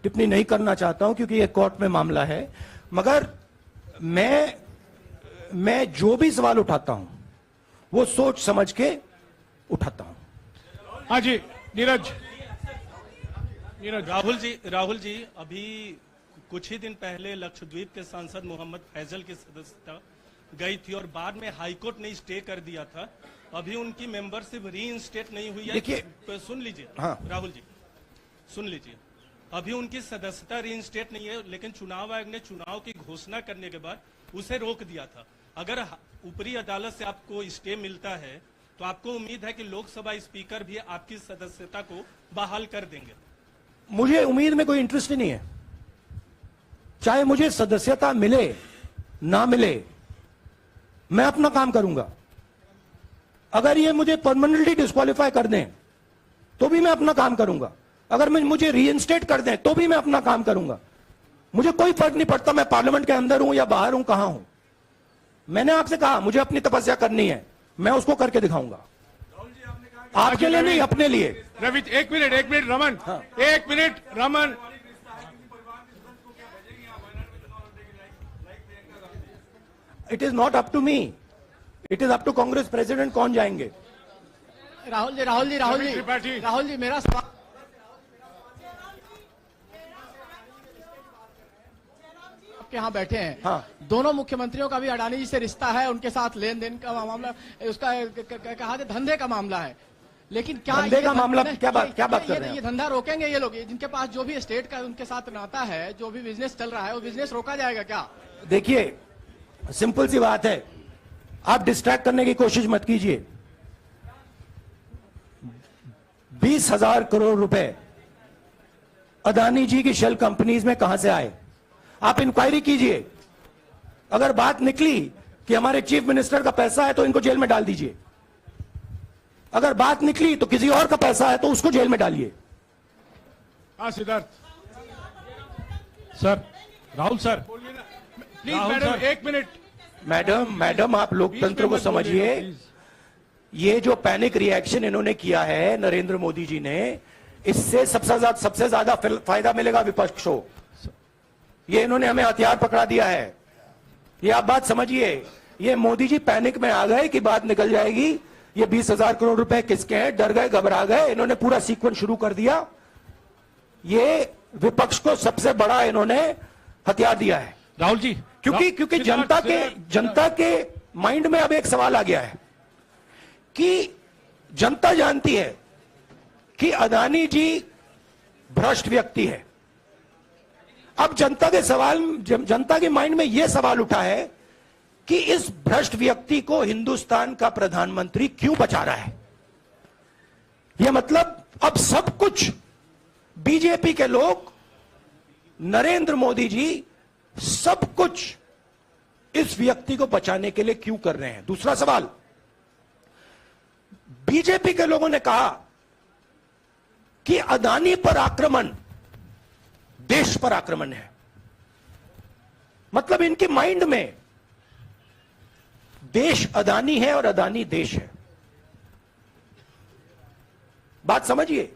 टिप्पणी नहीं करना चाहता हूं क्योंकि ये कोर्ट में मामला है, मगर मैं जो भी सवाल उठाता हूं वो सोच समझ के उठाता हूं। हाँ जी, नीरज। राहुल जी, अभी कुछ ही दिन पहले लक्षद्वीप के सांसद मोहम्मद फैजल की सदस्यता गई थी और बाद में हाईकोर्ट ने स्टे कर दिया था। अभी उनकी मेंबरशिप रीइंस्टेट नहीं हुई है। देखिए, सुन लीजिए। हाँ। राहुल जी सुन लीजिए, अभी उनकी सदस्यता रीइंस्टेट नहीं है, लेकिन चुनाव आयोग ने चुनाव की घोषणा करने के बाद उसे रोक दिया था। अगर ऊपरी अदालत से आपको स्टे मिलता है तो आपको उम्मीद है कि लोकसभा स्पीकर भी आपकी सदस्यता को बहाल कर देंगे? मुझे उम्मीद में कोई इंटरेस्ट ही नहीं है। चाहे मुझे सदस्यता मिले ना मिले, मैं अपना काम करूंगा। अगर ये मुझे परमानेंटली डिस्क्वालीफाई कर दें तो भी मैं अपना काम करूंगा। अगर मुझे रीइंस्टेट कर दें तो भी मैं अपना काम करूंगा। मुझे कोई फर्क नहीं पड़ता मैं पार्लियामेंट के अंदर हूं या बाहर हूं, कहां हूं। मैंने आपसे कहा मुझे अपनी तपस्या करनी है, मैं उसको करके दिखाऊंगा। आपके लिए नहीं, अपने लिए। रवि, एक मिनट रमन। हाँ। एक minute Raman. It is not up to me, it is up to Congress president कौन जाएंगे। राहुल जी मेरा सवाल आपके यहाँ बैठे हैं। हाँ। दोनों मुख्यमंत्रियों का भी अडानी जी से रिश्ता है, उनके साथ लेन देन का मामला, उसका कहा धंधे का मामला है। लेकिन क्या धंधे का मामला, क्या बात कर रहे हैं? ये धंधा रोकेंगे ये लोग? जिनके पास जो भी स्टेट का उनके साथ नाता है, जो भी बिजनेस चल रहा है, वो बिजनेस रोका जाएगा क्या? देखिए, सिंपल सी बात है, आप डिस्ट्रैक्ट करने की कोशिश मत कीजिए। 20,000 करोड़ रुपए अदानी जी की शेल कंपनीज में कहां से आए? आप इंक्वायरी कीजिए। अगर बात निकली कि हमारे चीफ मिनिस्टर का पैसा है तो इनको जेल में डाल दीजिए। अगर बात निकली तो किसी और का पैसा है तो उसको जेल में डालिए। हाँ Siddharth sir, Rahul sir, please madam, एक मिनट। मैडम आप लोकतंत्र को समझिए। ये जो पैनिक रिएक्शन इन्होंने किया है नरेंद्र मोदी जी ने, इससे सबसे ज्यादा फायदा मिलेगा विपक्ष को। ये इन्होंने हमें हथियार पकड़ा दिया है। ये आप बात समझिए। ये मोदी जी पैनिक में आ गए कि बात निकल जाएगी, ये 20,000 करोड़ रुपए किसके हैं, डर गए, घबरा गए। इन्होंने पूरा सीक्वेंस शुरू कर दिया। ये विपक्ष को सबसे बड़ा इन्होंने हथियार दिया है राहुल जी, क्योंकि जनता के माइंड में अब एक सवाल आ गया है कि जनता जानती है कि अदानी जी भ्रष्ट व्यक्ति है। अब जनता के माइंड में यह सवाल उठा है कि इस भ्रष्ट व्यक्ति को हिंदुस्तान का प्रधानमंत्री क्यों बचा रहा है। यह मतलब अब सब कुछ बीजेपी के लोग, नरेंद्र मोदी जी सब कुछ इस व्यक्ति को बचाने के लिए क्यों कर रहे हैं। दूसरा सवाल, बीजेपी के लोगों ने कहा कि अदानी पर आक्रमण देश पर आक्रमण है। मतलब इनके माइंड में देश अदानी है और अदानी देश है। बात समझिए।